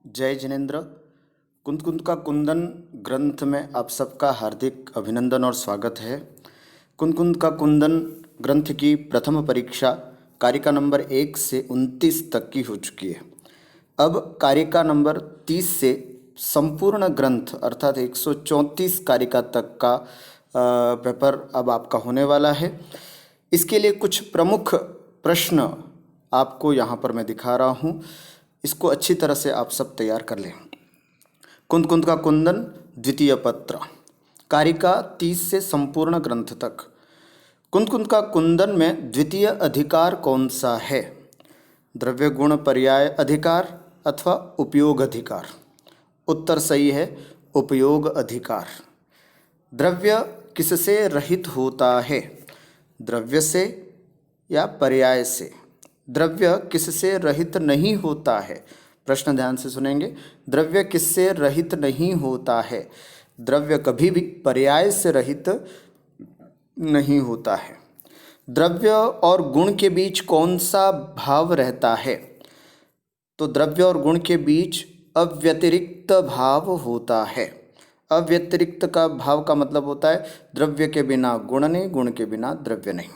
जय जिनेन्द्र। कुंद कुंद का कुंदन ग्रंथ में आप सबका हार्दिक अभिनंदन और स्वागत है। कुंद कुंद का कुंदन ग्रंथ की प्रथम परीक्षा कारिका नंबर 1 से 29 तक की हो चुकी है। अब कारिका नंबर 30 से संपूर्ण ग्रंथ अर्थात 134 कारिका तक का पेपर अब आपका होने वाला है। इसके लिए कुछ प्रमुख प्रश्न आपको यहाँ पर मैं दिखा रहा हूँ, इसको अच्छी तरह से आप सब तैयार कर लें। कुंद कुंद का कुंदन द्वितीय पत्र कारिका 30 से संपूर्ण ग्रंथ तक। कुंद कुंद का कुंदन में द्वितीय अधिकार कौन सा है? द्रव्य गुण पर्याय अधिकार अथवा उपयोग अधिकार? उत्तर सही है, उपयोग अधिकार। द्रव्य किससे रहित होता है? द्रव्य से या पर्याय से? द्रव्य किससे रहित नहीं होता है? प्रश्न ध्यान से सुनेंगे। द्रव्य किससे रहित नहीं होता है? द्रव्य कभी भी पर्याय से रहित नहीं होता है। द्रव्य और गुण के बीच कौन सा भाव रहता है? तो द्रव्य और गुण के बीच अव्यतिरिक्त भाव होता है। अव्यतिरिक्त का भाव का मतलब होता है द्रव्य के बिना गुण नहीं, गुण के बिना द्रव्य नहीं।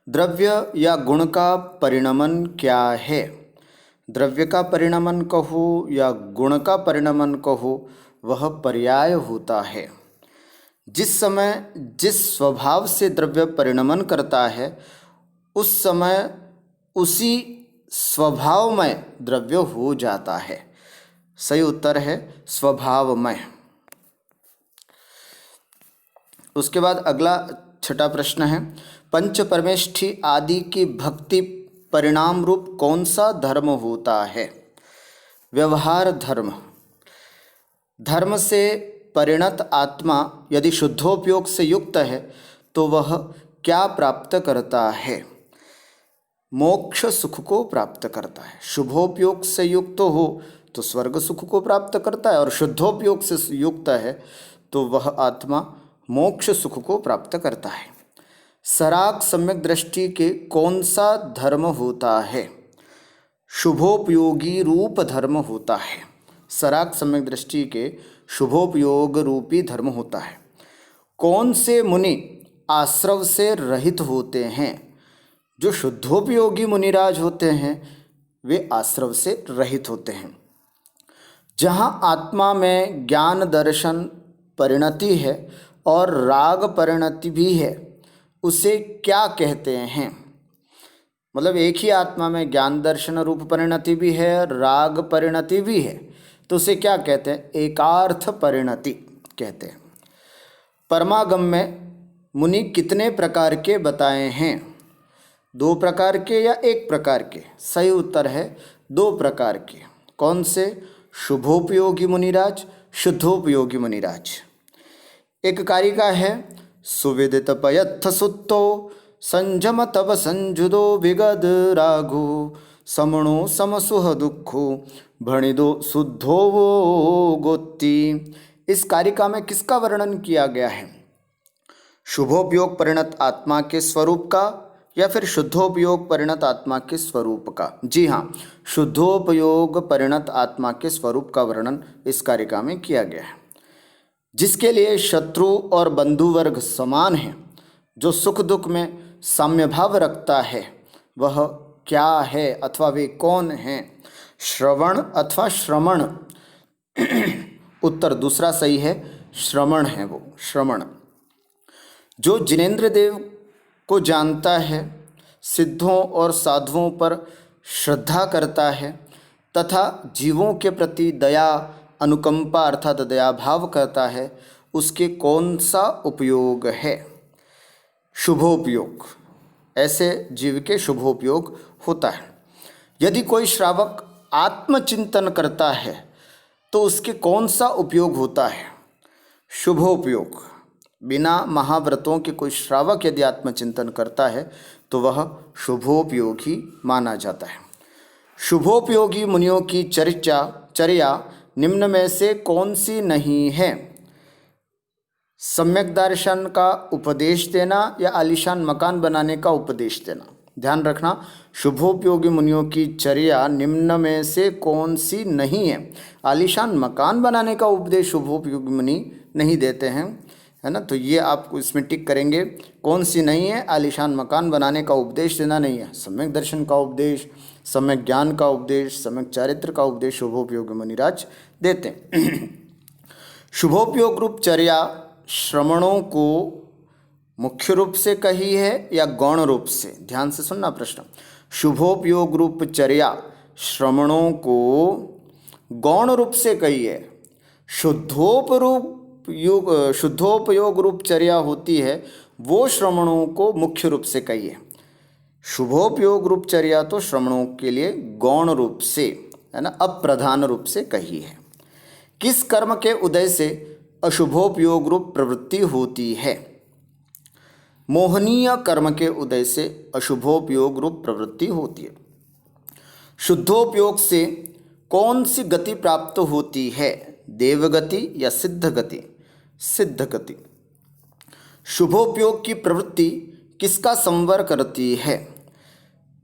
द्रव्य या गुण का परिणमन क्या है? द्रव्य का परिणमन कहो या गुण का परिणमन कहो, वह पर्याय होता है। जिस समय जिस स्वभाव से द्रव्य परिणमन करता है उस समय उसी स्वभावमय द्रव्य हो जाता है। सही उत्तर है स्वभावमय। उसके बाद अगला छठा प्रश्न है, पंच परमेष्ठी आदि की भक्ति परिणाम रूप कौन सा धर्म होता है? व्यवहार धर्म। धर्म से परिणत आत्मा यदि शुद्धोपयोग से युक्त है तो वह क्या प्राप्त करता है? मोक्ष सुख को प्राप्त करता है। शुभोपयोग से युक्त हो तो स्वर्ग सुख को प्राप्त करता है और शुद्धोपयोग से युक्त है तो वह आत्मा मोक्ष सुख को प्राप्त करता है। सराग सम्यक दृष्टि के कौन सा धर्म होता है? शुभोपयोगी रूप धर्म होता है। सराग सम्यक दृष्टि के शुभोपयोग रूपी धर्म होता है। कौन से मुनि आश्रव से रहित होते हैं? जो शुद्धोपयोगी मुनिराज होते हैं वे आश्रव से रहित होते हैं। जहाँ आत्मा में ज्ञान दर्शन परिणति है और राग परिणति भी है उसे क्या कहते हैं? मतलब एक ही आत्मा में ज्ञान दर्शन रूप परिणति भी है, राग परिणति भी है, तो उसे क्या कहते हैं? एकार्थ परिणति कहते हैं। परमागम में मुनि कितने प्रकार के बताए हैं? 2 प्रकार के या 1 प्रकार के? सही उत्तर है 2 प्रकार के। कौन से? शुभोपयोगी मुनिराज, शुद्धोपयोगी मुनिराज। एक कारिका है, सुविदित पयत्थ सुत्तो संजम तब संजुदो विगद राघो समणो समसुह दुखो भणिदो शुद्धो वो गोत्ती। इस कारिका में किसका वर्णन किया गया है? शुभोपयोग परिणत आत्मा के स्वरूप का या फिर शुद्धोपयोग परिणत आत्मा के स्वरूप का? जी हाँ, शुद्धोपयोग परिणत आत्मा के स्वरूप का वर्णन इस कारिका में किया गया है। जिसके लिए शत्रु और बंधु वर्ग समान हैं, जो सुख दुख में साम्य भाव रखता है, वह क्या है अथवा वे कौन हैं? श्रवण अथवा श्रमण? उत्तर दूसरा सही है, श्रमण है वो, श्रमण। जो जिनेन्द्र देव को जानता है, सिद्धों और साधुओं पर श्रद्धा करता है तथा जीवों के प्रति दया अनुकंपा अर्थात दया भाव करता है, उसके कौन सा उपयोग है? शुभोपयोग। ऐसे जीव के शुभोपयोग होता है। यदि कोई श्रावक आत्मचिंतन करता है तो उसके कौन सा उपयोग होता है? शुभोपयोग। बिना महाव्रतों के कोई श्रावक यदि आत्मचिंतन करता है तो वह शुभोपयोगी माना जाता है। शुभोपयोगी मुनियों की चर्या निम्न में से कौन सी नहीं है? सम्यक दर्शन का उपदेश देना या आलीशान मकान बनाने का उपदेश देना? ध्यान रखना, शुभोपयोगी मुनियों की चर्या निम्न में से कौन सी नहीं है? आलीशान मकान बनाने का उपदेश शुभोपयोगी मुनि नहीं देते हैं, है ना। तो ये आप इसमें टिक करेंगे, कौन सी नहीं है? आलीशान मकान बनाने का उपदेश देना नहीं है। सम्यक दर्शन का उपदेश, सम्यक ज्ञान का उपदेश, सम्यक चारित्र का उपदेश शुभोपयोगी मुनिराज देते हैं। शुभोपयोग रूप चर्या श्रवणों को मुख्य रूप से कही है या गौण रूप से? ध्यान से सुनना प्रश्न। शुभोपयोग रूप चर्या श्रवणों को गौण रूप से कही है। शुद्धोपयोग रूप चर्या होती है वो श्रवणों को मुख्य रूप से कही है। शुभोपयोग रूप चर्या तो श्रवणों के लिए गौण रूप से, है ना, अप्रधान रूप से कही है। किस कर्म के उदय से अशुभोपयोग रूप प्रवृत्ति होती है? मोहनीय कर्म के उदय से अशुभोपयोग रूप प्रवृत्ति होती है। शुद्धोपयोग से कौन सी गति प्राप्त होती है? देवगति या सिद्ध गति? सिद्ध गति। शुभोपयोग की प्रवृत्ति किसका संवर करती है?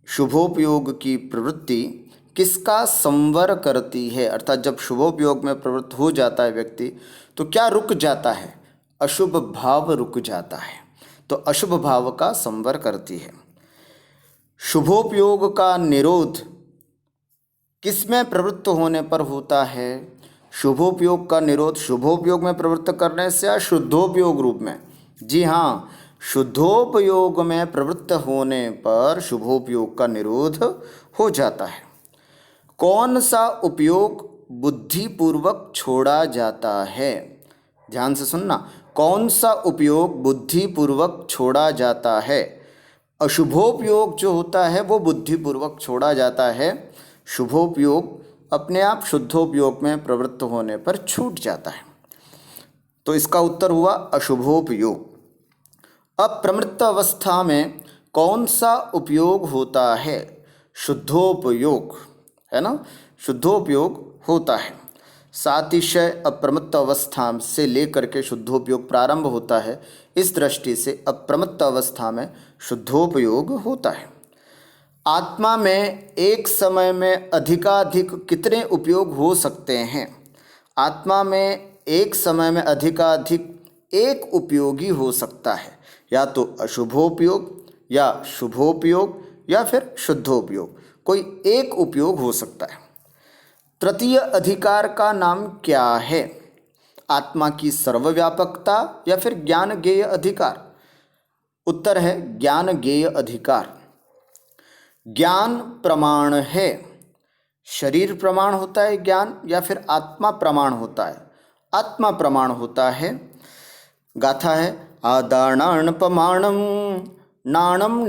शुभोपयोग की प्रवृत्ति किसका संवर करती है? अर्थात जब शुभोपयोग में प्रवृत्त हो जाता है व्यक्ति तो क्या रुक जाता है? अशुभ भाव रुक जाता है, तो अशुभ भाव का संवर करती है। शुभोपयोग का निरोध किसमें प्रवृत्त होने पर होता है? शुभोपयोग का निरोध शुभोपयोग में प्रवृत्त करने से या शुद्धोपयोग रूप में? जी हाँ, शुद्धोपयोग में प्रवृत्त होने पर शुभोपयोग का निरोध हो जाता है। कौन सा उपयोग बुद्धिपूर्वक छोड़ा जाता है? ध्यान से सुनना, कौन सा उपयोग बुद्धिपूर्वक छोड़ा जाता है? अशुभोपयोग जो होता है वो बुद्धिपूर्वक छोड़ा जाता है, शुभोपयोग अपने आप शुद्धोपयोग में प्रवृत्त होने पर छूट जाता है। तो इसका उत्तर हुआ अशुभोपयोग। अप्रमत्त अवस्था में कौन सा उपयोग होता है? शुद्धोपयोग, है ना, शुद्धोपयोग होता है। सातिशय अप्रमत्त अवस्था से लेकर के शुद्धोपयोग प्रारंभ होता है, इस दृष्टि से अप्रमत्त अवस्था में शुद्धोपयोग होता है। आत्मा में एक समय में अधिकाधिक कितने उपयोग हो सकते हैं? आत्मा में एक समय में अधिकाधिक एक उपयोगी हो सकता है, या तो अशुभोपयोग या शुभोपयोग या फिर शुद्धोपयोग, कोई एक उपयोग हो सकता है। तृतीय अधिकार का नाम क्या है? आत्मा की सर्वव्यापकता या फिर ज्ञान ज्ञेय अधिकार? उत्तर है ज्ञान ज्ञेय अधिकार। ज्ञान प्रमाण है, शरीर प्रमाण होता है ज्ञान, या फिर आत्मा प्रमाण होता है? आत्मा प्रमाण होता है। गाथा है आदानाणपमाणम नाणम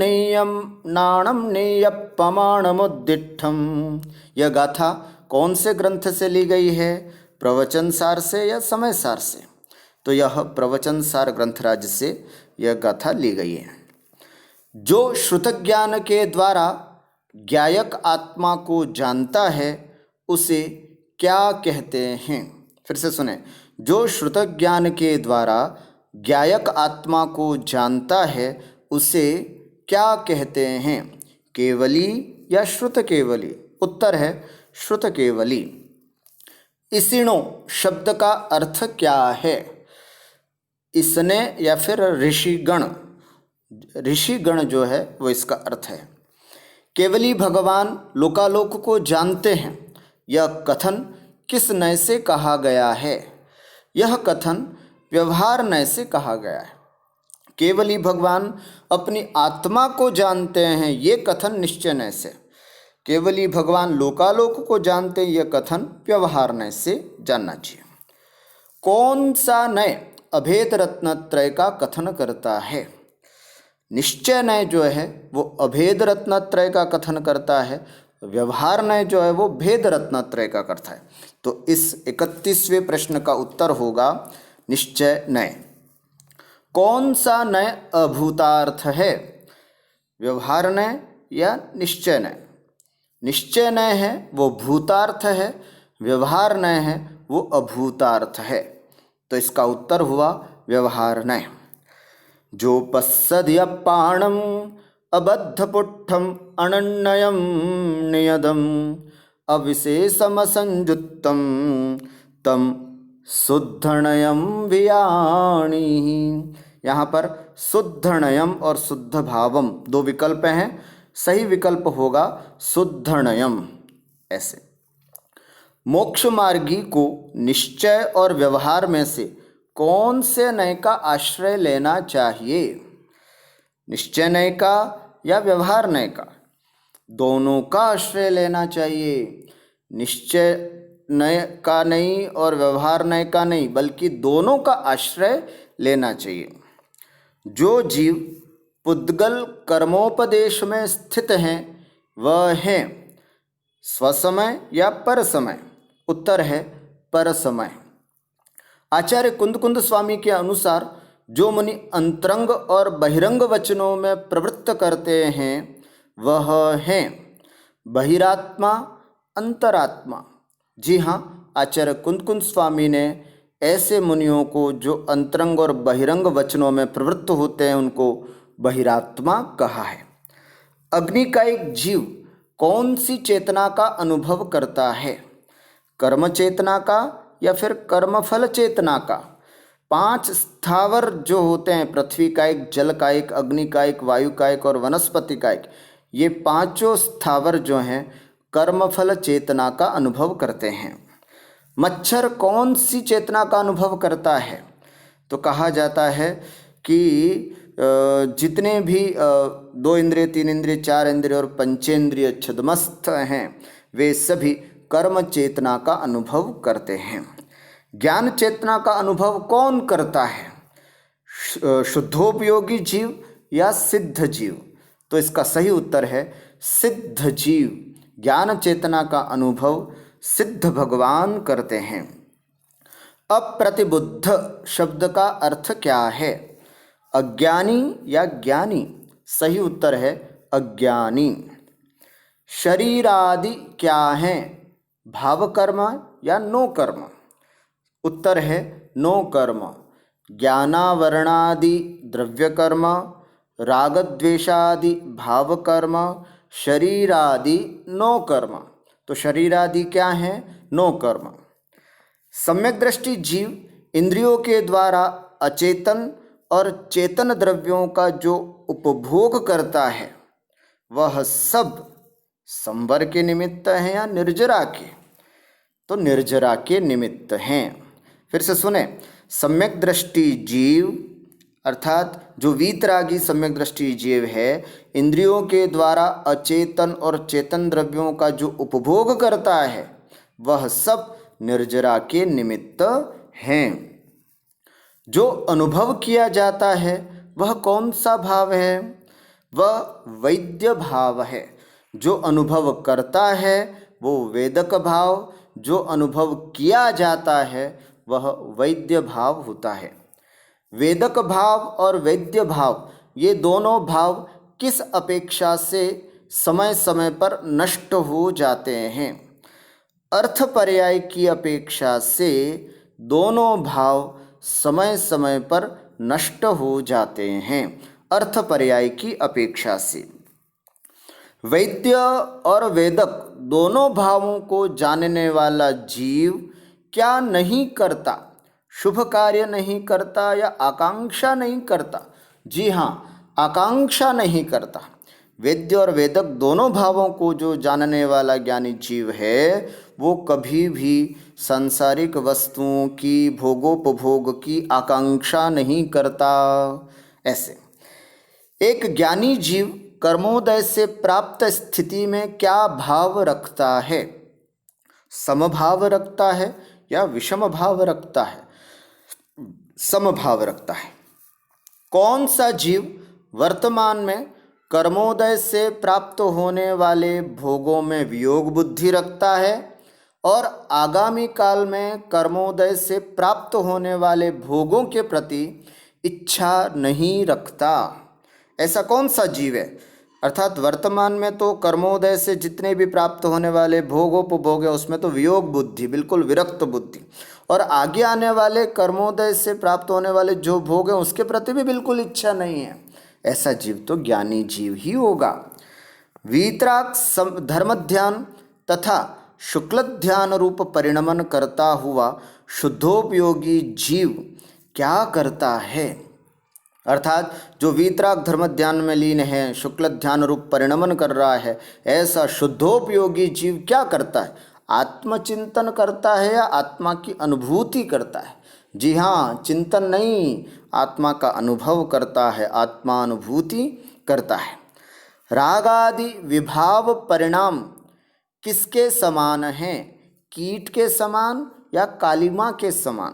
नेय पमाणमुद्दिष्टम। यह गाथा कौन से ग्रंथ से ली गई है? प्रवचन सार से या समय सार से? तो यह प्रवचन सार ग्रंथराज से यह गाथा ली गई है। जो श्रुत ज्ञान के द्वारा ज्ञायक आत्मा को जानता है उसे क्या कहते हैं? फिर से सुने, जो श्रुत ज्ञान के द्वारा ज्ञायक आत्मा को जानता है उसे क्या कहते हैं? केवली या श्रुत केवली? उत्तर है श्रुत केवली। इसिणो शब्द का अर्थ क्या है? इसने या फिर ऋषिगण, ऋषिगण जो है वो इसका अर्थ है। केवली भगवान लोकालोक को जानते हैं, यह कथन किस नय से कहा गया है? यह कथन व्यवहार नय से कहा गया है। केवली भगवान अपनी आत्मा को जानते हैं, ये कथन निश्चय नय से। केवली भगवान लोकालोक को जानते हैं, यह कथन व्यवहार नय से जानना चाहिए। कौन सा नय अभेद रत्नत्रय का कथन करता है? निश्चय नय जो है वो अभेद रत्नत्रय का कथन करता है, व्यवहार नय जो है वो भेद रत्नत्रय का करता है। तो इस 31वें प्रश्न का उत्तर होगा निश्चय नय। कौन सा नय अभूतार्थ है? व्यवहार नय या निश्चय नय? निश्चय नय है वो भूतार्थ है, व्यवहार नय है वो अभूतार्थ है। तो इसका उत्तर हुआ व्यवहार नय। जो पश्यद्यपाणम अबद्धपुट्ठम अनन्यम नियदम अविशेषमसंयुक्तम तम शुद्धनयम वियाणी। यहाँ पर शुद्धनयम और शुद्ध भावम दो विकल्प हैं। सही विकल्प होगा शुद्धनयम। ऐसे मोक्ष मार्गी को निश्चय और व्यवहार में से कौन से नय का आश्रय लेना चाहिए? निश्चय नय का या व्यवहार नय का? दोनों का आश्रय लेना चाहिए। निश्चय नय का नहीं और व्यवहार नय का नहीं, बल्कि दोनों का आश्रय लेना चाहिए। जो जीव पुद्गल कर्मोपदेश में स्थित हैं वह हैं स्वसमय या परसमय? उत्तर है परसमय। आचार्य कुंद स्वामी के अनुसार जो मुनि अंतरंग और बहिरंग वचनों में प्रवृत्त करते हैं वह हैं बहिरात्मा, अंतरात्मा। जी हाँ, आचार्य कुंद स्वामी ने ऐसे मुनियों को जो अंतरंग और बहिरंग वचनों में प्रवृत्त होते हैं उनको बहिरात्मा कहा है। अग्नि का एक जीव कौन सी चेतना का अनुभव करता है? कर्म चेतना का या फिर कर्मफल चेतना का? 5 स्थावर जो होते हैं, पृथ्वी का एक, जल का एक, अग्नि का एक, वायु का एक और वनस्पति का एक, ये पांचों स्थावर जो हैं कर्मफल चेतना का अनुभव करते हैं। मच्छर कौन सी चेतना का अनुभव करता है? तो कहा जाता है कि जितने भी 2 इंद्रिय, 3 इंद्रिय, 4 इंद्रिय और पंचेंद्रिय छद्मस्थ हैं वे सभी कर्म चेतना का अनुभव करते हैं। ज्ञान चेतना का अनुभव कौन करता है? शुद्धोपयोगी जीव या सिद्ध जीव? तो इसका सही उत्तर है सिद्ध जीव। ज्ञान चेतना का अनुभव सिद्ध भगवान करते हैं। अप्रतिबुद्ध शब्द का अर्थ क्या है? अज्ञानी या ज्ञानी? सही उत्तर है अज्ञानी। शरीरादि क्या हैं? भाव कर्म या नो कर्म? उत्तर है नो कर्म। ज्ञानावरणादि द्रव्य कर्म, रागद्वेषादि भाव कर्म, शरीरादि नो कर्म। तो शरीरादि क्या है? नो कर्म। सम्यक दृष्टि जीव इंद्रियों के द्वारा अचेतन और चेतन द्रव्यों का जो उपभोग करता है वह सब संवर के निमित्त हैं या निर्जरा के? तो निर्जरा के निमित्त हैं। फिर से सुने, सम्यक दृष्टि जीव अर्थात जो वीतरागी सम्यक दृष्टि जीव है इंद्रियों के द्वारा अचेतन और चेतन द्रव्यों का जो उपभोग करता है वह सब निर्जरा के निमित्त हैं। जो अनुभव किया जाता है वह कौन सा भाव है? वह वैद्य भाव है। जो अनुभव करता है वो वेदक भाव, जो अनुभव किया जाता है वह वैद्य भाव होता है। वेदक भाव और वैद्य भाव ये दोनों भाव किस अपेक्षा से समय समय पर नष्ट हो जाते हैं? अर्थ पर्याय की अपेक्षा से दोनों भाव समय समय पर नष्ट हो जाते हैं। अर्थ पर्याय की अपेक्षा से वैद्य और वेदक दोनों भावों को जानने वाला जीव क्या नहीं करता? शुभ कार्य नहीं करता या आकांक्षा नहीं करता? जी हाँ, आकांक्षा नहीं करता। वेद्य और वेदक दोनों भावों को जो जानने वाला ज्ञानी जीव है वो कभी भी सांसारिक वस्तुओं की, भोगोपभोग की आकांक्षा नहीं करता। ऐसे एक ज्ञानी जीव कर्मोदय से प्राप्त स्थिति में क्या भाव रखता है? समभाव रखता है या विषम भाव रखता है? समभाव रखता है। कौन सा जीव वर्तमान में कर्मोदय से प्राप्त होने वाले भोगों में वियोग बुद्धि रखता है और आगामी काल में कर्मोदय से प्राप्त होने वाले भोगों के प्रति इच्छा नहीं रखता? ऐसा कौन सा जीव है? अर्थात वर्तमान में तो कर्मोदय से जितने भी प्राप्त होने वाले भोगोपभोग है उसमें तो वियोग बुद्धि, बिल्कुल विरक्त बुद्धि, और आगे आने वाले कर्मोदय से प्राप्त होने वाले जो भोग हैं उसके प्रति भी बिल्कुल इच्छा नहीं है। ऐसा जीव तो ज्ञानी जीव ही होगा। वीतराग धर्म ध्यान तथा शुक्ल ध्यान रूप परिणमन करता हुआ शुद्धोपयोगी जीव क्या करता है? अर्थात जो वीतराग धर्म ध्यान में लीन है, शुक्ल ध्यान रूप परिणमन कर रहा है, ऐसा शुद्धोपयोगी जीव क्या करता है? आत्मचिंतन करता है या आत्मा की अनुभूति करता है? जी हाँ, चिंतन नहीं, आत्मा का अनुभव करता है, आत्मानुभूति करता है। राग आदि विभाव परिणाम किसके समान हैं? कीट के समान या कालिमा के समान?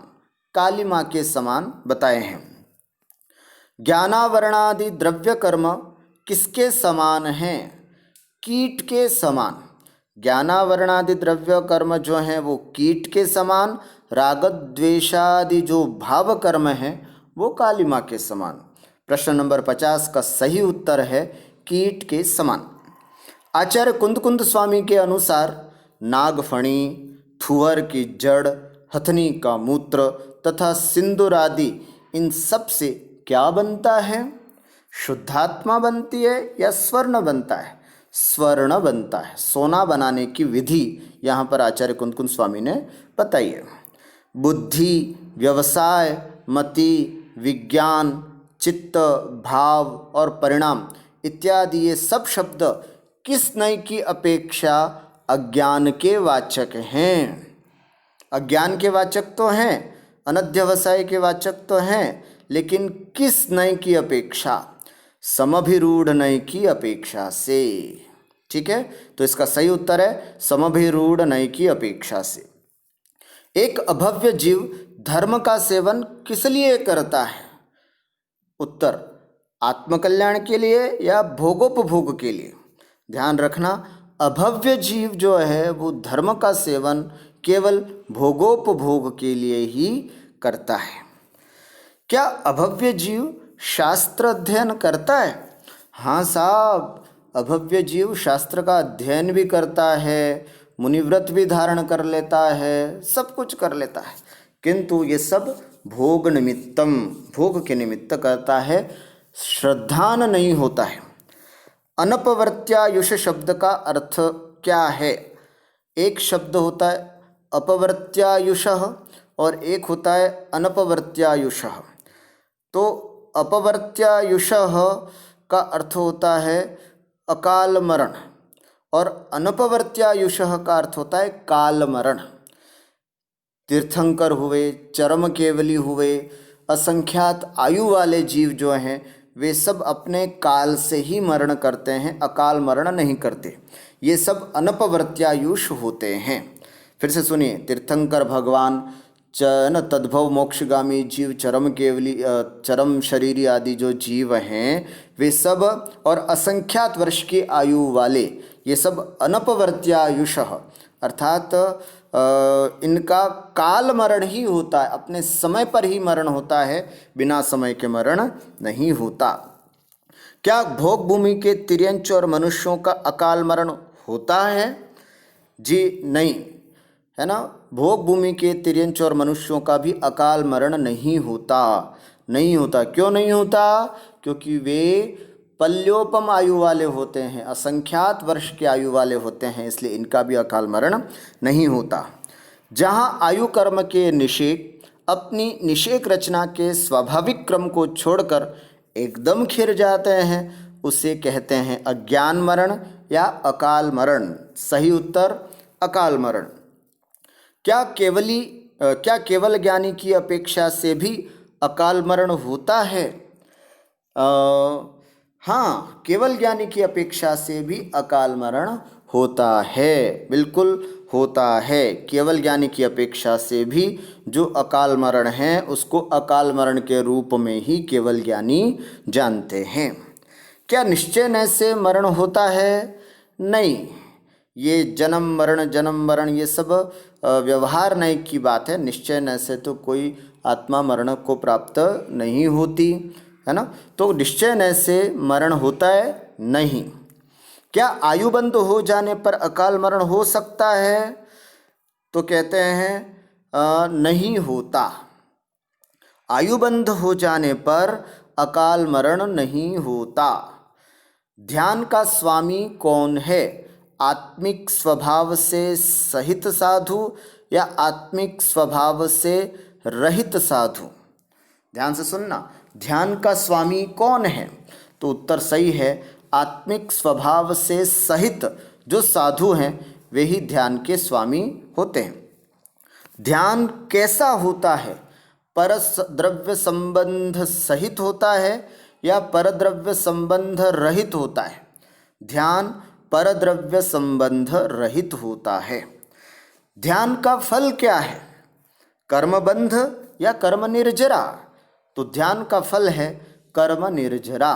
कालिमा के समान बताए हैं। ज्ञानावरणादि द्रव्य कर्म किसके समान हैं? कीट के समान। ज्ञानावरणादि द्रव्य कर्म जो हैं वो कीट के समान, राग द्वेषादि जो भाव कर्म हैं वो कालिमा के समान। प्रश्न नंबर 50 का सही उत्तर है कीट के समान। आचार्य कुंद स्वामी के अनुसार नागफणी, थुअर की जड़, हथनी का मूत्र तथा सिंदूर आदि इन सब से क्या बनता है? शुद्धात्मा बनती है या स्वर्ण बनता है? स्वर्ण बनता है। सोना बनाने की विधि यहाँ पर आचार्य कुंद स्वामी ने बताई है। बुद्धि, व्यवसाय, मति, विज्ञान, चित्त, भाव और परिणाम इत्यादि ये सब शब्द किस नय की अपेक्षा अज्ञान के वाचक हैं? अज्ञान के वाचक तो हैं, अनध्यवसाय के वाचक तो हैं, लेकिन किस नय की अपेक्षा? समभिरूढ़ नय की अपेक्षा से। ठीक है, तो इसका सही उत्तर है समभिरूढ़ नय की अपेक्षा से। एक अभव्य जीव धर्म का सेवन किस लिए करता है? उत्तर आत्मकल्याण के लिए या भोगोपभोग के लिए? ध्यान रखना, अभव्य जीव जो है वो धर्म का सेवन केवल भोगोपभोग के लिए ही करता है। क्या अभव्य जीव शास्त्र अध्ययन करता है? हाँ साहब, अभव्य जीव शास्त्र का अध्ययन भी करता है, मुनिव्रत भी धारण कर लेता है, सब कुछ कर लेता है, किंतु ये सब भोग निमित्तम, भोग के निमित्त करता है, श्रद्धान नहीं होता है। अनपवर्त्यायुष शब्द का अर्थ क्या है? एक शब्द होता है अपवर्त्यायुषः और एक होता है अनपवर्त्यायुषः। तो अपवर्त्यायुषः का अर्थ होता है अकाल मरण और अनपवर्त्यायुषः का अर्थ होता है काल मरण। तीर्थंकर हुए, चरम केवली हुए, असंख्यात आयु वाले जीव जो हैं वे सब अपने काल से ही मरण करते हैं, अकाल मरण नहीं करते। ये सब अनपवर्त्यायुष होते हैं। फिर से सुनिए, तीर्थंकर भगवान, न तद्भव मोक्षगामी जीव, चरम केवली, चरम शरीरी आदि जो जीव हैं वे सब, और असंख्यात वर्ष की आयु वाले, ये सब अनपवर्त्यायुषः अर्थात इनका काल मरण ही होता है, अपने समय पर ही मरण होता है, बिना समय के मरण नहीं होता। क्या भोग भूमि के तिर्यंच और मनुष्यों का अकाल मरण होता है? जी नहीं, है ना। भोग भूमि के तिर्यंच और मनुष्यों का भी अकाल मरण नहीं होता, नहीं होता। क्यों नहीं होता? क्योंकि वे पल्योपम आयु वाले होते हैं, असंख्यात वर्ष के आयु वाले होते हैं, इसलिए इनका भी अकाल मरण नहीं होता। जहाँ आयु कर्म के निषेक अपनी निषेक रचना के स्वाभाविक क्रम को छोड़कर एकदम खिर जाते हैं उसे कहते हैं अज्ञान मरण या अकाल मरण। सही उत्तर अकाल मरण। क्या केवल ज्ञानी की अपेक्षा से भी अकाल मरण होता है? हाँ, केवल ज्ञानी की अपेक्षा से भी अकाल मरण होता है, बिल्कुल होता है। केवल ज्ञानी की अपेक्षा से भी जो अकाल मरण है उसको अकाल मरण के रूप में ही केवल ज्ञानी जानते हैं। क्या निश्चय नय से मरण होता है? नहीं, ये जन्म मरण ये सब व्यवहार नय की बात है। निश्चय नय से तो कोई आत्मा मरण को प्राप्त नहीं होती, है ना। तो निश्चय नय से मरण होता है नहीं। क्या आयुबंध हो जाने पर अकाल मरण हो सकता है? तो कहते हैं नहीं होता। आयुबंध हो जाने पर अकाल मरण नहीं होता। ध्यान का स्वामी कौन है? आत्मिक स्वभाव से सहित साधु या आत्मिक स्वभाव से रहित साधु? ध्यान से सुनना, ध्यान का स्वामी कौन है? तो उत्तर सही है, आत्मिक स्वभाव से सहित जो साधु हैं वे ही ध्यान के स्वामी होते हैं। ध्यान कैसा होता है? परद्रव्य संबंध सहित होता है या परद्रव्य संबंध रहित होता है? ध्यान परद्रव्य संबंध रहित होता है। ध्यान का फल क्या है? कर्मबंध या कर्म निर्जरा? तो ध्यान का फल है कर्म निर्जरा।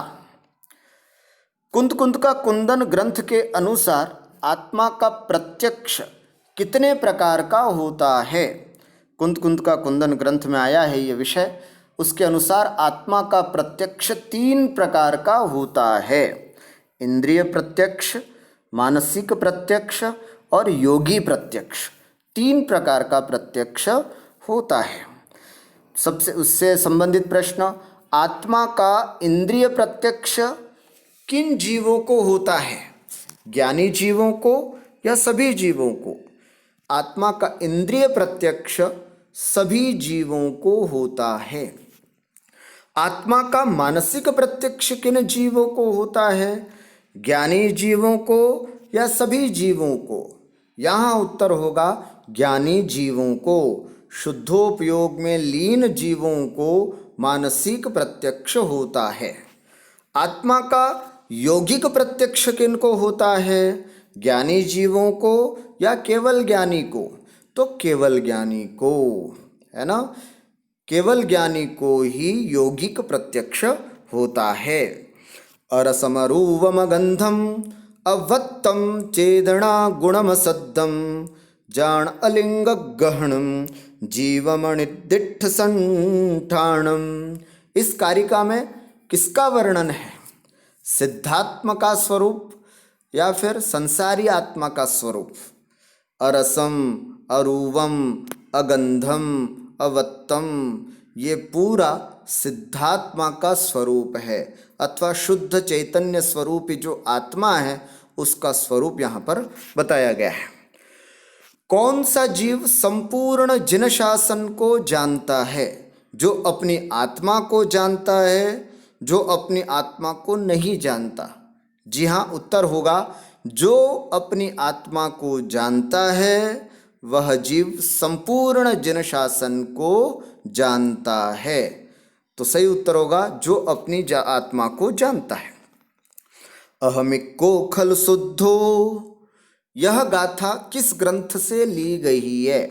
कुंद कुंद का कुंदन ग्रंथ के अनुसार आत्मा का प्रत्यक्ष कितने प्रकार का होता है? कुंद कुंद का कुंदन ग्रंथ में आया है ये विषय। उसके अनुसार आत्मा का प्रत्यक्ष 3 प्रकार का होता है। इंद्रिय प्रत्यक्ष, मानसिक प्रत्यक्ष और योगी प्रत्यक्ष, 3 प्रकार का प्रत्यक्ष होता है। सबसे उससे संबंधित प्रश्न, आत्मा का इंद्रिय प्रत्यक्ष किन जीवों को होता है? ज्ञानी जीवों को या सभी जीवों को? आत्मा का इंद्रिय प्रत्यक्ष सभी जीवों को होता है। आत्मा का मानसिक प्रत्यक्ष किन जीवों को होता है? ज्ञानी जीवों को या सभी जीवों को? यहाँ उत्तर होगा ज्ञानी जीवों को। शुद्धोपयोग में लीन जीवों को मानसिक प्रत्यक्ष होता है। आत्मा का यौगिक प्रत्यक्ष किनको होता है? ज्ञानी जीवों को या केवल ज्ञानी को? तो केवल ज्ञानी को, है ना, केवल ज्ञानी को ही यौगिक प्रत्यक्ष होता है। अरसमरूवम गंधम अवत्तम चेदना गुणम सद्दम जान अलिंग गहणम जीवमणिदिठ संठाणम। इस कारिका में किसका वर्णन है? सिद्धात्म का स्वरूप या फिर संसारी आत्मा का स्वरूप? अरसम, अरूवम, अगंधम, अवत्तम, ये पूरा सिद्धात्मा का स्वरूप है अथवा शुद्ध चैतन्य स्वरूपी जो आत्मा है उसका स्वरूप यहाँ पर बताया गया है। कौन सा जीव संपूर्ण जिन शासन को जानता है? जो अपनी आत्मा को जानता है, जो अपनी आत्मा को नहीं जानता। जी हाँ, उत्तर होगा जो अपनी आत्मा को जानता है वह जीव संपूर्ण जिन शासन को जानता है। तो सही उत्तर होगा जो अपनी आत्मा को जानता है। अहमिको खल शुद्धो, यह गाथा किस ग्रंथ से ली गई है?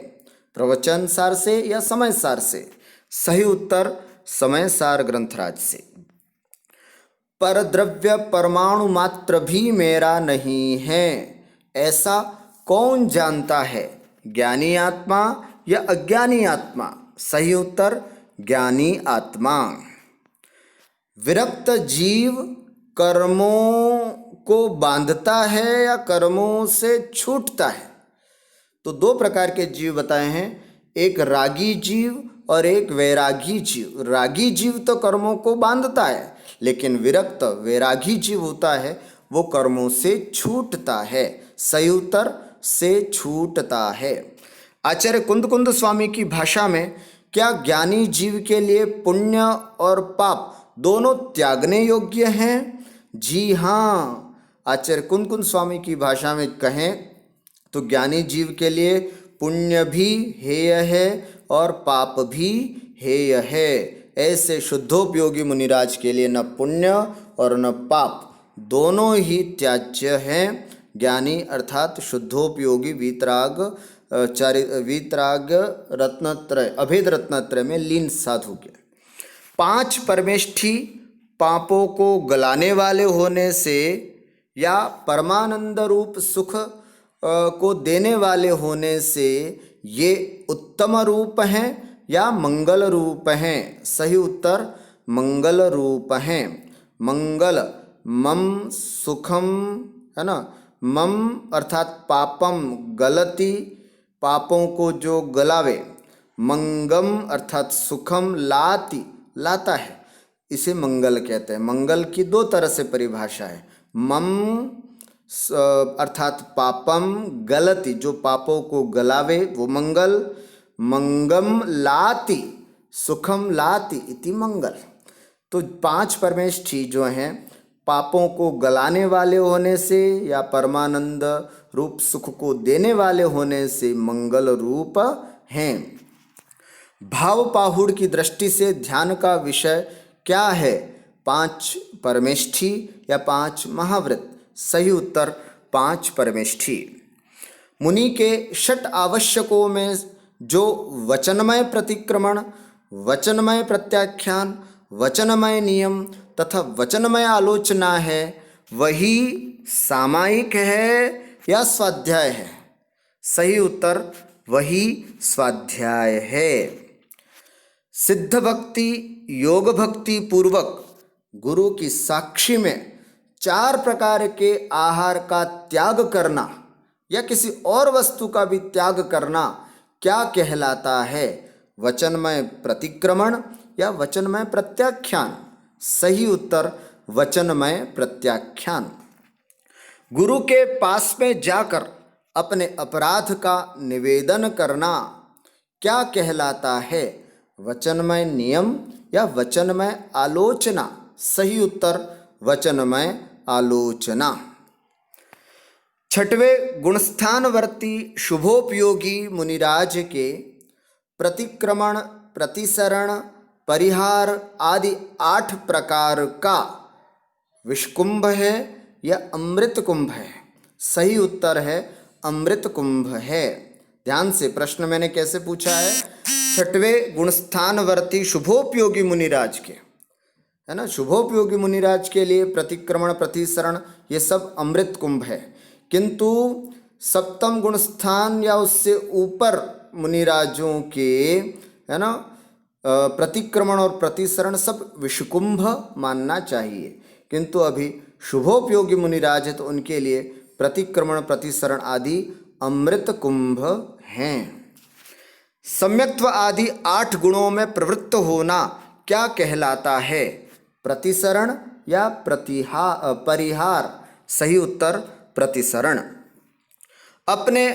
प्रवचन सार से या समय सार से? सही उत्तर समय सार ग्रंथराज से। परद्रव्य परमाणु मात्र भी मेरा नहीं है, ऐसा कौन जानता है? ज्ञानी आत्मा या अज्ञानी आत्मा? सही उत्तर ज्ञानी आत्मा। विरक्त जीव कर्मों को बांधता है या कर्मों से छूटता है? तो 2 प्रकार के जीव बताए हैं, एक रागी जीव और एक वैरागी जीव। रागी जीव तो कर्मों को बांधता है, लेकिन विरक्त वैरागी जीव होता है वो कर्मों से छूटता है। सही उत्तर से छूटता है। आचार्य कुंद कुंद स्वामी की भाषा में क्या ज्ञानी जीव के लिए पुण्य और पाप दोनों त्यागने योग्य हैं? जी हाँ, आचार्य कुंद कुंद स्वामी की भाषा में कहें तो ज्ञानी जीव के लिए पुण्य भी हेय है और पाप भी हेय है। ऐसे शुद्धोपयोगी मुनिराज के लिए न पुण्य और न पाप दोनों ही त्याज्य हैं। ज्ञानी अर्थात शुद्धोपयोगी वीतराग रत्नत्रय, अभेद रत्नत्रय में लीन साधु के 5 परमेष्ठी पापों को गलाने वाले होने से या परमानंद रूप सुख को देने वाले होने से ये उत्तम रूप हैं या मंगल रूप हैं? सही उत्तर मंगल रूप हैं। मंगल मम सुखम, है ना, मम अर्थात पापम गलती, पापों को जो गलावे, मंगम अर्थात सुखम लाती, लाता है। इसे मंगल कहते हैं। मंगल की दो तरह से परिभाषा है। मम अर्थात पापम गलति, जो पापों को गलावे वो मंगल। मंगम लाति, सुखम लाति इति मंगल। तो 5 परमेष्ठी जो हैं पापों को गलाने वाले होने से या परमानंद रूप सुख को देने वाले होने से मंगल रूप हैं। भाव पाहुड़ की दृष्टि से ध्यान का विषय क्या है? 5 परमेष्ठी या 5 महाव्रत। सही उत्तर 5 परमेष्ठी। मुनि के 6 आवश्यकों में जो वचनमय प्रतिक्रमण, वचनमय प्रत्याख्यान, वचनमय नियम तथा वचनमय आलोचना है, वही सामायिक है या स्वाध्याय है? सही उत्तर वही स्वाध्याय है। सिद्ध भक्ति, योग भक्ति पूर्वक गुरु की साक्षी में 4 प्रकार के आहार का त्याग करना या किसी और वस्तु का भी त्याग करना क्या कहलाता है? वचनमय प्रतिक्रमण या वचनमय प्रत्याख्यान? सही उत्तर वचनमय प्रत्याख्यान। गुरु के पास में जाकर अपने अपराध का निवेदन करना क्या कहलाता है? वचनमय नियम या वचनमय आलोचना? सही उत्तर वचनमय आलोचना। 6वें गुणस्थानवर्ती शुभोपयोगी मुनिराज के प्रतिक्रमण, प्रतिसरण, परिहार आदि 8 प्रकार का विषकुंभ है या अमृत कुंभ है? सही उत्तर है अमृत कुंभ है। ध्यान से, प्रश्न मैंने कैसे पूछा है? 6वें गुणस्थानवर्ती शुभोपयोगी मुनिराज के, है ना, शुभोपयोगी मुनिराज के लिए प्रतिक्रमण, प्रतिसरण ये सब अमृत कुंभ है। किंतु 7वें गुणस्थान या उससे ऊपर मुनिराजों के, है ना, प्रतिक्रमण और प्रतिसरण सब विषकुंभ मानना चाहिए। किंतु अभी शुभोपयोगी मुनिराज है तो उनके लिए प्रतिक्रमण, प्रतिसरण आदि अमृत कुंभ हैं। सम्यक्त्व आदि 8 गुणों में प्रवृत्त होना क्या कहलाता है? प्रतिसरण या परिहार? सही उत्तर प्रतिसरण। अपने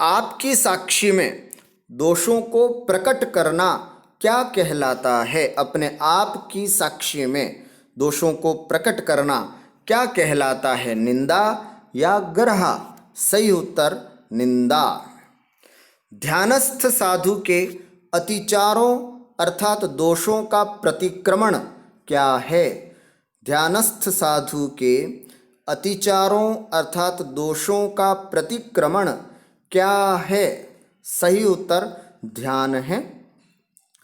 आप की साक्षी में दोषों को प्रकट करना क्या कहलाता है? अपने आप की साक्षी में दोषों को प्रकट करना क्या कहलाता है? निंदा या गर्हा? सही उत्तर निंदा। ध्यानस्थ साधु के अतिचारों अर्थात दोषों का प्रतिक्रमण क्या है? ध्यानस्थ साधु के अतिचारों अर्थात दोषों का प्रतिक्रमण क्या है? सही उत्तर ध्यान है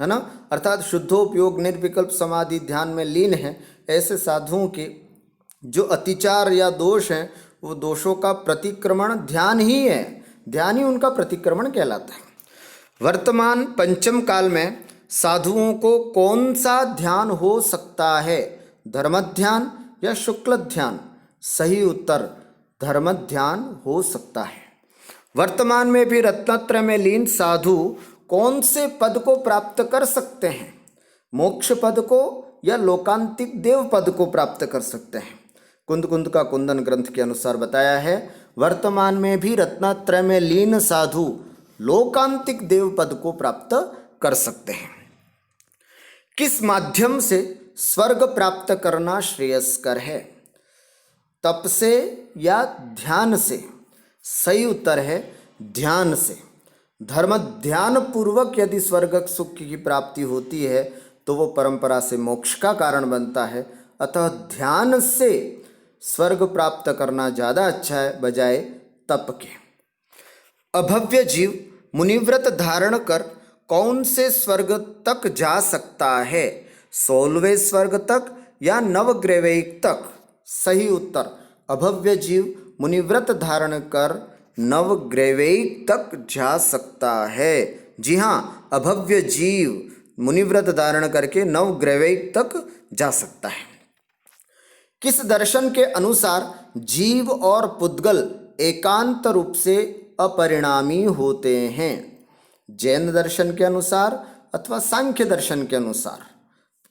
ना, अर्थात शुद्धोपयोग निर्विकल्प समाधि ध्यान में लीन है। ऐसे साधुओं के जो अतिचार या दोष हैं वो दोषों का प्रतिक्रमण ध्यान ही है, ध्यान ही उनका प्रतिक्रमण कहलाता है। वर्तमान पंचम काल में साधुओं को कौन सा ध्यान हो सकता है? धर्म ध्यान या शुक्ल ध्यान? सही उत्तर धर्म ध्यान हो सकता है। वर्तमान में भी रत्नत्रय में लीन साधु कौन से पद को प्राप्त कर सकते हैं? मोक्ष पद को या लोकांतिक देव पद को प्राप्त कर सकते हैं? कुंद कुंद का कुंदन ग्रंथ के अनुसार बताया है वर्तमान में भी रत्नत्रय में लीन साधु लोकांतिक देव पद को प्राप्त कर सकते हैं। किस माध्यम से स्वर्ग प्राप्त करना श्रेयस्कर है? तप से या ध्यान से? सही उत्तर है ध्यान से। धर्म ध्यान पूर्वक यदि स्वर्ग सुख की प्राप्ति होती है तो वो परंपरा से मोक्ष का कारण बनता है। अतः ध्यान से स्वर्ग प्राप्त करना ज़्यादा अच्छा है बजाय तप के। अभव्य जीव मुनिव्रत धारण कर कौन से स्वर्ग तक जा सकता है? 16वें स्वर्ग तक या नवग्रैवैक तक? सही उत्तर अभव्य जीव मुनिव्रत धारण कर नवग्रैवैक तक जा सकता है। जी हाँ, अभव्य जीव मुनिव्रत धारण करके नवग्रैवैक तक जा सकता है। किस दर्शन के अनुसार जीव और पुद्गल एकांत रूप से अपरिणामी होते हैं? जैन दर्शन के अनुसार अथवा सांख्य दर्शन के अनुसार?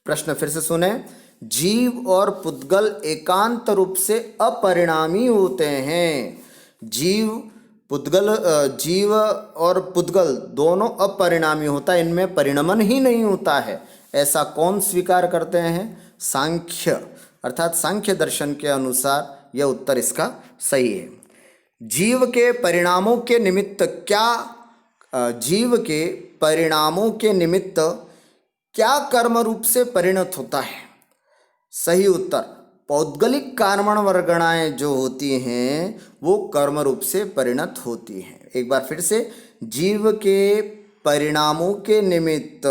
प्रश्न फिर से सुने। जीव और पुद्गल एकांत रूप से अपरिणामी होते हैं। जीव और पुद्गल दोनों अपरिणामी होता है, इनमें परिणमन ही नहीं होता है। ऐसा कौन स्वीकार करते हैं? सांख्य, अर्थात सांख्य दर्शन के अनुसार यह उत्तर इसका सही है। जीव के परिणामों के निमित्त क्या कर्म रूप से परिणत होता है? सही उत्तर, पौद्गलिक कर्मण वर्गणाएं जो होती हैं वो कर्म रूप से परिणत होती हैं। एक बार फिर से, जीव के परिणामों के निमित्त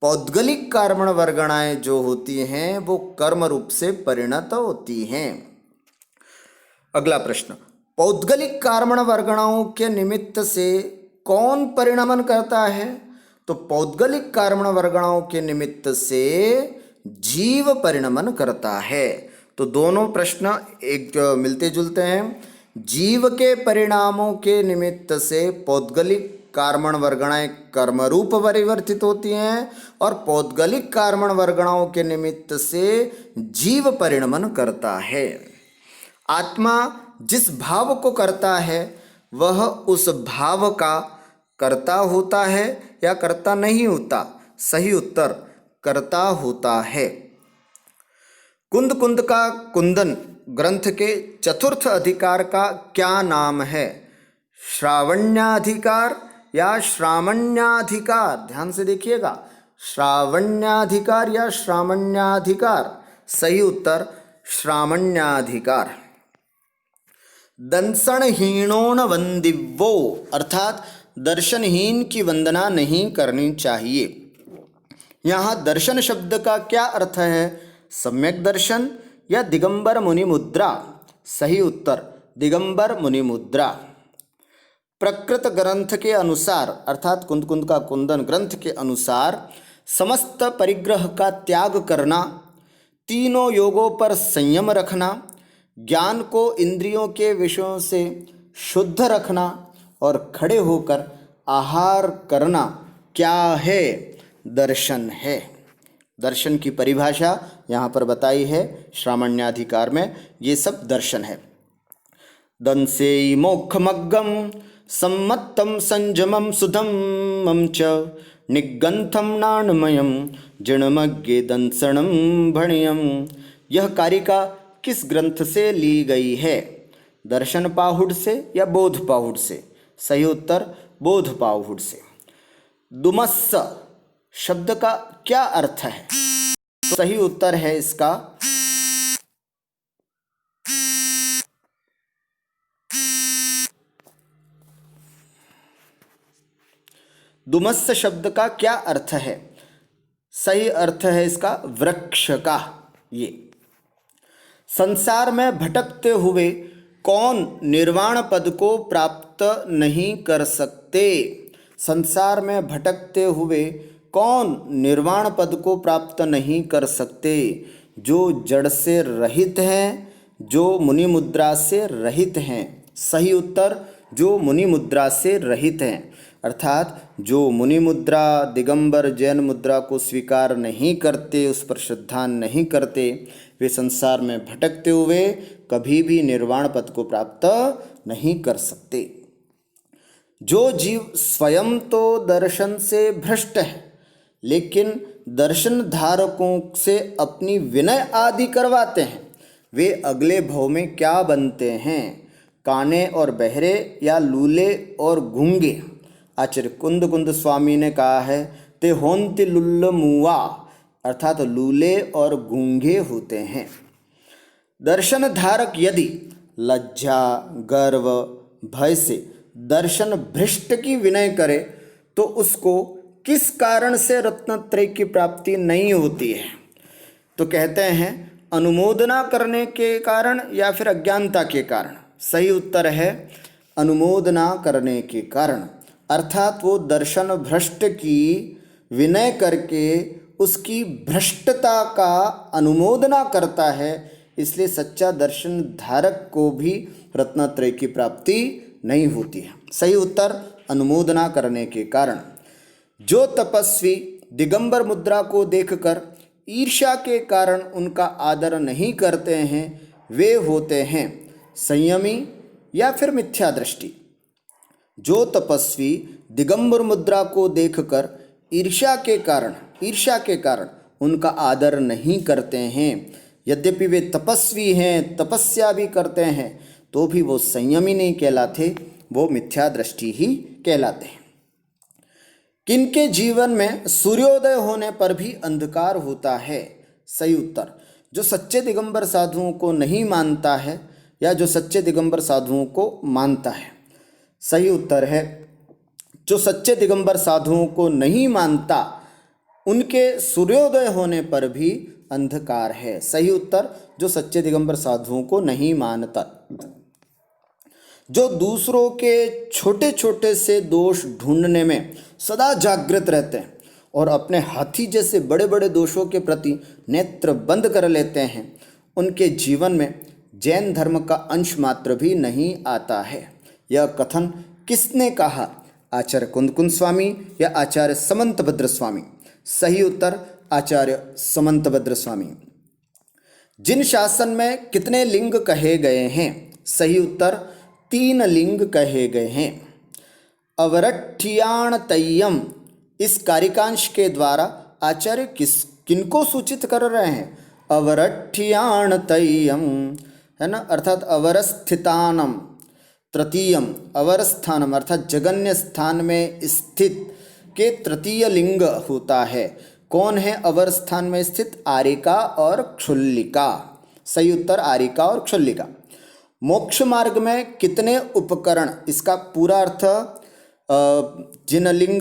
पौद्गलिक कर्मण वर्गणाएं जो होती हैं वो कर्म रूप से परिणत होती हैं। अगला प्रश्न, पौद्गलिक कर्मण वर्गणाओं के निमित्त से कौन परिणमन करता है? तो पौद्गलिक कर्मण वर्गणाओं के निमित्त से जीव परिणमन करता है। तो दोनों प्रश्न एक मिलते जुलते हैं। जीव के परिणामों के निमित्त से पौद्गलिक कर्मण वर्गणाएं कर्मरूप परिवर्तित होती हैं और पौद्गलिक कर्मण वर्गणाओं के निमित्त से जीव परिणमन करता है। आत्मा जिस भाव को करता है वह उस भाव का कर्ता होता है या कर्ता नहीं होता? सही उत्तर, कर्ता होता है। कुंद कुंद का कुंदन ग्रंथ के चतुर्थ अधिकार का क्या नाम है? श्रावण्याधिकार या श्रामण्याधिकार? ध्यान से देखिएगा, श्रावण्याधिकार या श्रामण्याधिकार? सही उत्तर, श्रामण्याधिकार। दंसनहीनो न वंदिवो, अर्थात दर्शनहीन की वंदना नहीं करनी चाहिए। यहाँ दर्शन शब्द का क्या अर्थ है? सम्यक दर्शन या दिगंबर मुनि मुद्रा? सही उत्तर, दिगंबर मुनि मुद्रा। प्रकृत ग्रंथ के अनुसार, अर्थात कुंद कुंद का कुंदन ग्रंथ के अनुसार समस्त परिग्रह का त्याग करना, तीनों योगों पर संयम रखना, ज्ञान को इंद्रियों के विषयों से शुद्ध रखना और खड़े होकर आहार करना क्या है? दर्शन है। दर्शन की परिभाषा यहाँ पर बताई है श्रामण्याधिकार में, ये सब दर्शन है। दंसेयि मोक्षमग्गम सम्मत्तम संयमम सुधम्मं च निगंथम नाणमयम जिणमग्गे दंसनम भणियम। यह कारिका किस ग्रंथ से ली गई है? दर्शन पाहुड़ से या बोध पाहुड़ से? सही उत्तर, बोध पाहुड़ से। दुमस्स शब्द का क्या अर्थ है? तो सही उत्तर है इसका दुमस्स शब्द का क्या अर्थ है? सही अर्थ है इसका वृक्ष का। ये संसार में भटकते हुए कौन निर्वाण पद को प्राप्त नहीं कर सकते? संसार में भटकते हुए कौन निर्वाण पद को प्राप्त नहीं कर सकते? जो जड़ से रहित हैं, जो मुनि मुद्रा से रहित हैं। सही उत्तर, जो मुनि मुद्रा से रहित हैं, अर्थात जो मुनि मुद्रा, दिगंबर, जैन मुद्रा को स्वीकार नहीं करते, उस पर श्रद्धा नहीं करते, वे संसार में भटकते हुए कभी भी निर्वाण पद को प्राप्त नहीं कर सकते। जो जीव स्वयं तो दर्शन से भ्रष्ट है, लेकिन दर्शन धारकों से अपनी विनय आदि करवाते हैं, वे अगले भव में क्या बनते हैं? काने और बहरे या लूले और गूंगे? आचार्य कुंद कुंद स्वामी ने कहा है ते होंति लुल्ल मुआ, अर्थात लूले और गूंगे होते हैं। दर्शन धारक यदि लज्जा, गर्व, भय से दर्शन भ्रष्ट की विनय करे तो उसको किस कारण से रत्नत्रय की प्राप्ति नहीं होती है? तो कहते हैं अनुमोदना करने के कारण या फिर अज्ञानता के कारण। सही उत्तर है अनुमोदना करने के कारण, अर्थात वो दर्शन भ्रष्ट की विनय करके उसकी भ्रष्टता का अनुमोदना करता है, इसलिए सच्चा दर्शन धारक को भी रत्नत्रय की प्राप्ति नहीं होती है। सही उत्तर अनुमोदना करने के कारण। जो तपस्वी दिगंबर मुद्रा को देखकर ईर्ष्या के कारण उनका आदर नहीं करते हैं वे होते हैं संयमी या फिर मिथ्या दृष्टि। जो तपस्वी दिगंबर मुद्रा को देखकर ईर्ष्या के कारण उनका आदर नहीं करते हैं, यद्यपि वे तपस्वी हैं, तपस्या भी करते हैं, तो भी वो संयमी नहीं कहलाते, वो मिथ्या दृष्टि ही कहलाते हैं। किनके जीवन में सूर्योदय होने पर भी अंधकार होता है? सही उत्तर, जो सच्चे दिगंबर साधुओं को नहीं मानता है या जो सच्चे दिगंबर साधुओं को मानता है। सही उत्तर है, जो सच्चे दिगंबर साधुओं को नहीं मानता उनके सूर्योदय होने पर भी अंधकार है। सही उत्तर, जो सच्चे दिगंबर साधुओं को नहीं मानता। जो दूसरों के छोटे छोटे से दोष ढूंढने में सदा जागृत रहते हैं और अपने हाथी जैसे बड़े बड़े दोषों के प्रति नेत्र बंद कर लेते हैं, उनके जीवन में जैन धर्म का अंश मात्र भी नहीं आता है। यह कथन किसने कहा? आचार्य कुंदकुंद स्वामी या आचार्य समंतभद्र स्वामी? सही उत्तर, आचार्य समंतभद्र स्वामी। जिन शासन में कितने लिंग कहे गए हैं? सही उत्तर, 3 लिंग कहे गए हैं। अवरठ्ठियाण तय्यम, इस कारिकांश के द्वारा आचार्य किनको सूचित कर रहे हैं? अवरठ्ठियाण तय्यम, है ना, अर्थात अवरस्थितानम। तृतीयम, अवर स्थानम अर्थात जगन्य स्थान में स्थित के तृतीय लिंग होता है। कौन है अवर स्थान में स्थित? आरिका और क्षुल्लिका। सही उत्तर, आरिका और क्षुल्लिका। मोक्ष मार्ग में कितने उपकरण? इसका पूरा अर्थ जिन लिंग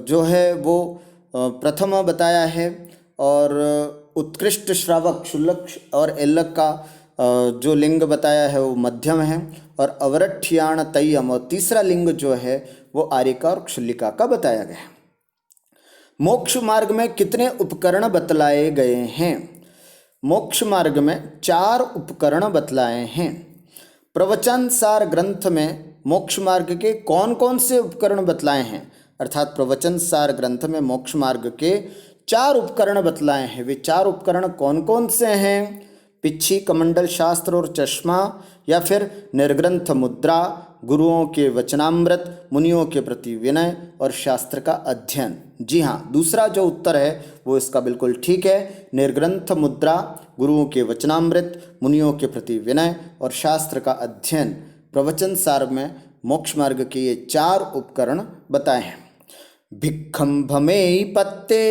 जो है वो प्रथम बताया है, और उत्कृष्ट श्रावक क्षुल्लक और एल्लक का जो लिंग बताया है वो मध्यम है, और अवरठ्ठियाण तय्यम और तीसरा लिंग जो है वो आरिका और क्षुल्लिका का बताया गया है। मोक्ष मार्ग में कितने उपकरण बतलाए गए हैं? मोक्ष मार्ग में 4 उपकरण बतलाए हैं। प्रवचन सार ग्रंथ में मोक्ष मार्ग के कौन कौन से उपकरण बतलाए हैं? अर्थात प्रवचन सार ग्रंथ में मोक्ष मार्ग के 4 उपकरण बतलाए हैं। वे 4 उपकरण कौन कौन से हैं? पिच्छी, कमंडल, शास्त्र और चश्मा, या फिर निर्ग्रंथ मुद्रा, गुरुओं के वचनामृत, मुनियों के प्रति विनय और शास्त्र का अध्ययन। जी हाँ, दूसरा जो उत्तर है वो इसका बिल्कुल ठीक है। निर्ग्रंथ मुद्रा, गुरुओं के वचनामृत, मुनियों के प्रति विनय और शास्त्र का अध्ययन, प्रवचन सार में मोक्ष मार्ग के ये 4 उपकरण बताए हैं। भिक्खम भमेयी पत्ते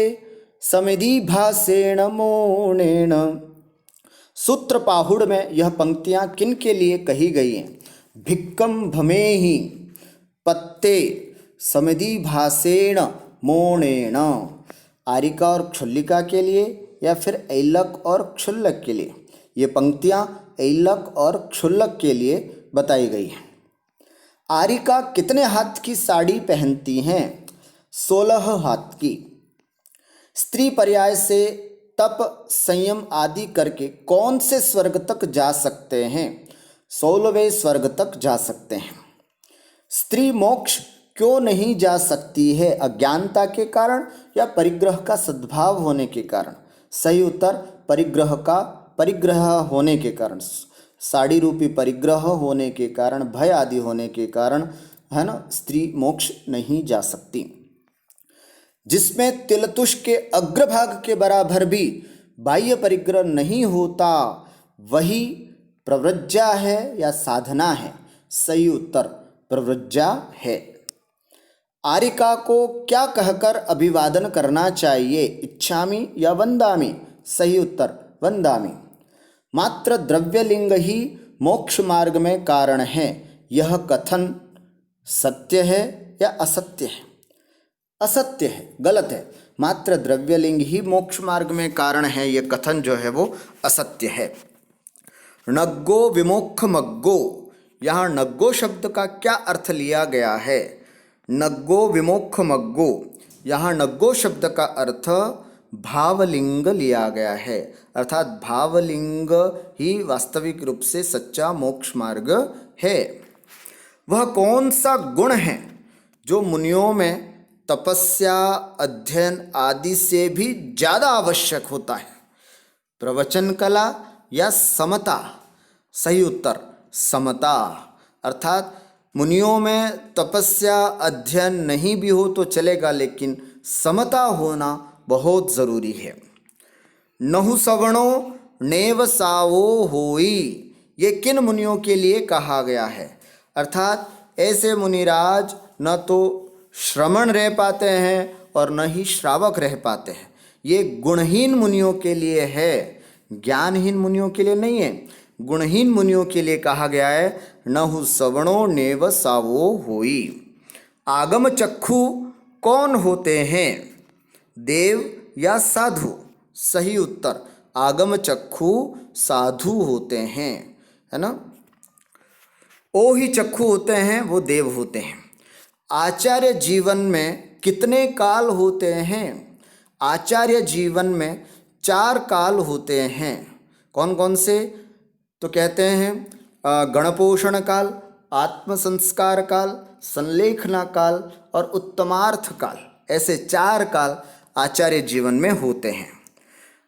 समिधि भासेण मोणेन। सूत्र पाहुड़ में यह पंक्तियां किन के लिए कही गई हैं? भिक्कम भमेहि पत्ते समिधि भासेण मोणेन, आरिका और क्षुल्लिका के लिए या फिर ऐलक और क्षुल्लक के लिए? ये पंक्तियां ऐलक और क्षुल्लक के लिए बताई गई हैं। आरिका कितने हाथ की साड़ी पहनती हैं? 16 हाथ की। स्त्री पर्याय से तप, संयम आदि करके कौन से स्वर्ग तक जा सकते हैं? 16वें स्वर्ग तक जा सकते हैं। स्त्री मोक्ष क्यों नहीं जा सकती है? अज्ञानता के कारण या परिग्रह का सद्भाव होने के कारण? सही उत्तर, परिग्रह होने के कारण, साड़ी रूपी परिग्रह होने के कारण, भय आदि होने के कारण, है ना, स्त्री मोक्ष नहीं जा सकती। जिसमें तिलतुष के अग्रभाग के बराबर भी बाह्य परिग्रह नहीं होता, वही प्रव्रज्या है या साधना है? सही उत्तर, प्रव्रज्या है। आरिका को क्या कहकर अभिवादन करना चाहिए? इच्छामि या वंदामि? सही उत्तर, वंदामि। मात्र द्रव्यलिंग ही मोक्ष मार्ग में कारण है, यह कथन सत्य है या असत्य है? असत्य है, गलत है। मात्र द्रव्यलिंग ही मोक्ष मार्ग में कारण है, यह कथन जो है वो असत्य है। नग्गो विमोक्ष मग्गो, यहाँ नग्गो शब्द का क्या अर्थ लिया गया है? नग्गो विमोक्ष मग्गो, यहाँ नग्गो शब्द का अर्थ भावलिंग लिया गया है, अर्थात भावलिंग ही वास्तविक रूप से सच्चा मोक्ष मार्ग है। वह कौन सा गुण है जो मुनियों में तपस्या, अध्ययन आदि से भी ज़्यादा आवश्यक होता है? प्रवचन कला या समता? सही उत्तर समता। अर्थात मुनियों में तपस्या अध्ययन नहीं भी हो तो चलेगा, लेकिन समता होना बहुत ज़रूरी है। नहु सवर्णो नेव सावो होई, ये किन मुनियों के लिए कहा गया है? अर्थात ऐसे मुनिराज न तो श्रमण रह पाते हैं और न ही श्रावक रह पाते हैं। ये गुणहीन मुनियों के लिए है, ज्ञानहीन मुनियों के लिए नहीं है। गुणहीन मुनियों के लिए कहा गया है नहु सवर्णो नेव सावो होई। आगम चक्षु कौन होते हैं? देव या साधु? सही उत्तर आगम चक्षु साधु होते हैं, है ना। ओ ही चक्षु होते हैं, वो देव होते हैं। आचार्य जीवन में कितने काल होते हैं? आचार्य जीवन में 4 काल होते हैं। कौन कौन से? तो कहते हैं गणपोषण काल, आत्मसंस्कार काल, संलेखना काल और उत्तमार्थ काल। ऐसे 4 काल आचार्य जीवन में होते हैं।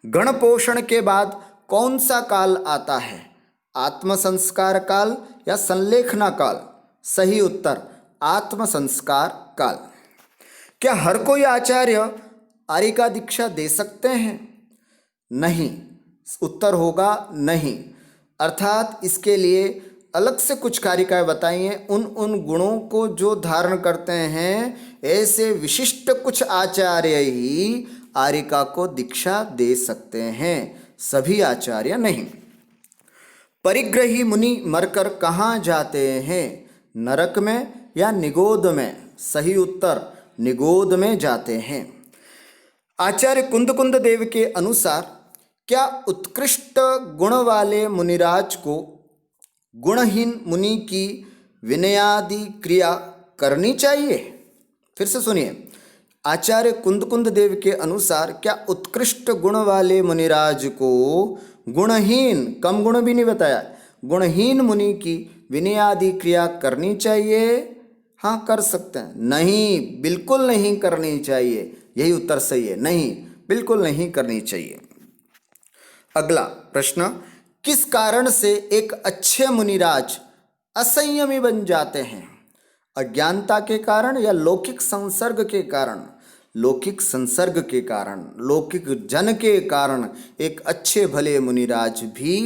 गणपोषण के बाद कौन सा काल आता है? आत्मसंस्कार काल या संलेखना काल? सही उत्तर आत्मसंस्कार काल। क्या हर कोई आचार्य आर्यिका दीक्षा दे सकते हैं? नहीं, उत्तर होगा नहीं। अर्थात इसके लिए अलग से कुछ कारिकाएं बताई हैं। उन गुणों को जो धारण करते हैं, ऐसे विशिष्ट कुछ आचार्य ही आर्यिका को दीक्षा दे सकते हैं, सभी आचार्य नहीं। परिग्रही मुनि मरकर कहाँ जाते हैं? नरक में या निगोद में? सही उत्तर निगोद में जाते हैं। आचार्य कुंद देव के अनुसार क्या उत्कृष्ट गुण वाले मुनिराज को गुणहीन मुनि की विनयादि क्रिया करनी चाहिए? फिर से सुनिए। आचार्य कुंद देव के अनुसार क्या उत्कृष्ट गुण वाले मुनिराज को गुणहीन, कम गुण भी नहीं बताया, गुणहीन मुनि की विनयादि क्रिया करनी चाहिए? हाँ, कर सकते हैं। नहीं, बिल्कुल नहीं करनी चाहिए। यही उत्तर सही है, नहीं, बिल्कुल नहीं करनी चाहिए। अगला प्रश्न, किस कारण से एक अच्छे मुनिराज असंयमी बन जाते हैं? अज्ञानता के कारण या लौकिक संसर्ग के कारण? लौकिक संसर्ग के कारण, लौकिक जन के कारण एक अच्छे भले मुनिराज भी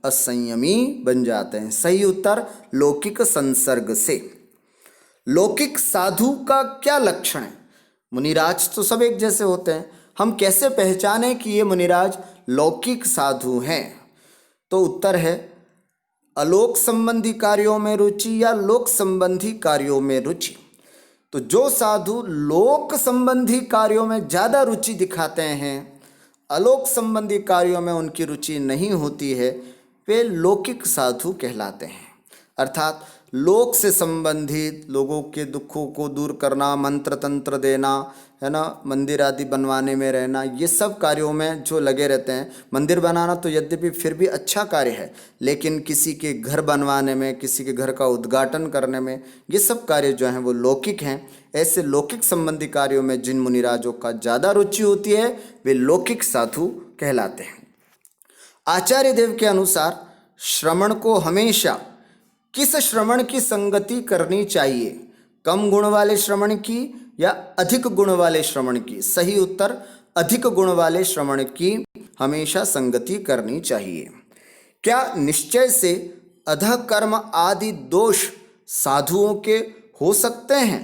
असंयमी बन जाते हैं। सही उत्तर लौकिक संसर्ग से। लौकिक साधु का क्या लक्षण है? मुनिराज तो सब एक जैसे होते हैं, हम कैसे पहचानें कि ये मुनिराज लौकिक साधु हैं? तो उत्तर है अलोक संबंधी कार्यों में रुचि या लोक संबंधी कार्यों में रुचि। तो जो साधु लोक संबंधी कार्यों में ज़्यादा रुचि दिखाते हैं, अलोक संबंधी कार्यों में उनकी रुचि नहीं होती है, वे लौकिक साधु कहलाते हैं। अर्थात लोक से संबंधित लोगों के दुखों को दूर करना, मंत्र तंत्र देना, है ना, मंदिर आदि बनवाने में रहना, ये सब कार्यों में जो लगे रहते हैं। मंदिर बनाना तो यद्यपि फिर भी अच्छा कार्य है, लेकिन किसी के घर बनवाने में, किसी के घर का उद्घाटन करने में, ये सब कार्य जो हैं वो लौकिक हैं। ऐसे लौकिक संबंधी कार्यों में जिन मुनिराजों का ज़्यादा रुचि होती है, वे लौकिक साधु कहलाते हैं। आचार्य देव के अनुसार श्रमण को हमेशा किस श्रमण की संगति करनी चाहिए? कम गुण वाले श्रमण की या अधिक गुण वाले श्रमण की? सही उत्तर अधिक गुण वाले श्रमण की हमेशा संगति करनी चाहिए। क्या निश्चय से अधः कर्म आदि दोष साधुओं के हो सकते हैं?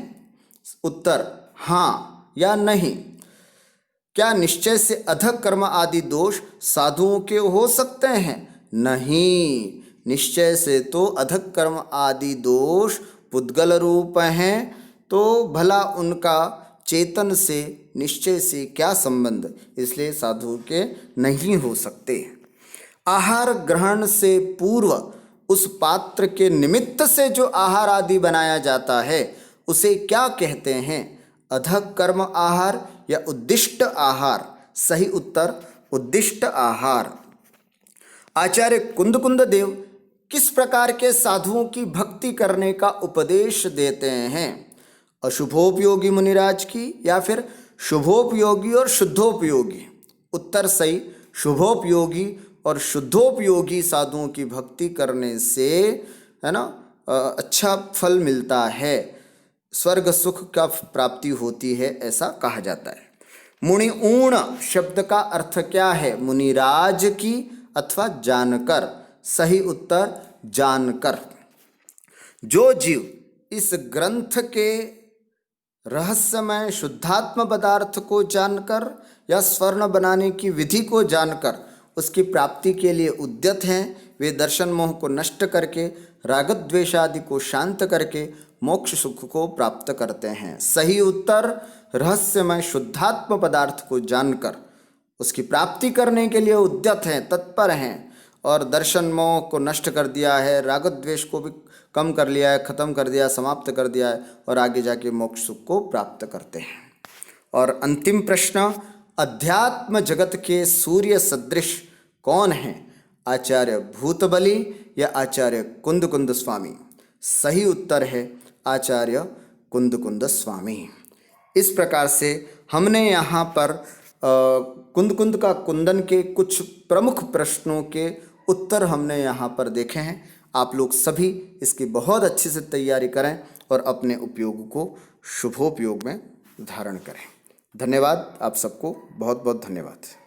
उत्तर हाँ या नहीं। क्या निश्चय से अधः कर्म आदि दोष साधुओं के हो सकते हैं? नहीं, निश्चय से तो अधः कर्म आदि दोष पुद्गल रूप हैं, तो भला उनका चेतन से, निश्चय से क्या संबंध? इसलिए साधु के नहीं हो सकते। आहार ग्रहण से पूर्व उस पात्र के निमित्त से जो आहार आदि बनाया जाता है, उसे क्या कहते हैं? अधः कर्म आहार या उद्दिष्ट आहार? सही उत्तर उद्दिष्ट आहार। आचार्य कुंद देव किस प्रकार के साधुओं की भक्ति करने का उपदेश देते हैं? अशुभोपयोगी मुनिराज की या फिर शुभोपयोगी और शुद्धोपयोगी? उत्तर सही, शुभोपयोगी और शुद्धोपयोगी साधुओं की भक्ति करने से, है ना, अच्छा फल मिलता है, स्वर्ग सुख का प्राप्ति होती है, ऐसा कहा जाता है। मुनि ऊण शब्द का अर्थ क्या है? मुनिराज की अथवा जानकर। सही उत्तर जानकर। जो जीव इस ग्रंथ के रहस्यमय शुद्धात्म पदार्थ को जानकर या स्वर्ण बनाने की विधि को जानकर उसकी प्राप्ति के लिए उद्यत हैं, वे दर्शन मोह को नष्ट करके राग द्वेष आदि को शांत करके मोक्ष सुख को प्राप्त करते हैं। सही उत्तर रहस्यमय शुद्धात्म पदार्थ को जानकर उसकी प्राप्ति करने के लिए उद्यत हैं, तत्पर हैं, और दर्शन मोह को नष्ट कर दिया है, राग द्वेष को भी कम कर लिया है, खत्म कर दिया, समाप्त कर दिया है, और आगे जाके मोक्ष सुख को प्राप्त करते हैं। और अंतिम प्रश्न, अध्यात्म जगत के सूर्य सदृश कौन है? आचार्य भूतबली या आचार्य कुंद स्वामी? सही उत्तर है आचार्य कुंद स्वामी। इस प्रकार से हमने यहाँ पर कुंद का कुंदन के कुछ प्रमुख प्रश्नों के उत्तर हमने यहाँ पर देखे हैं। आप लोग सभी इसकी बहुत अच्छे से तैयारी करें और अपने उपयोग को शुभोपयोग में धारण करें। धन्यवाद, आप सबको बहुत बहुत धन्यवाद।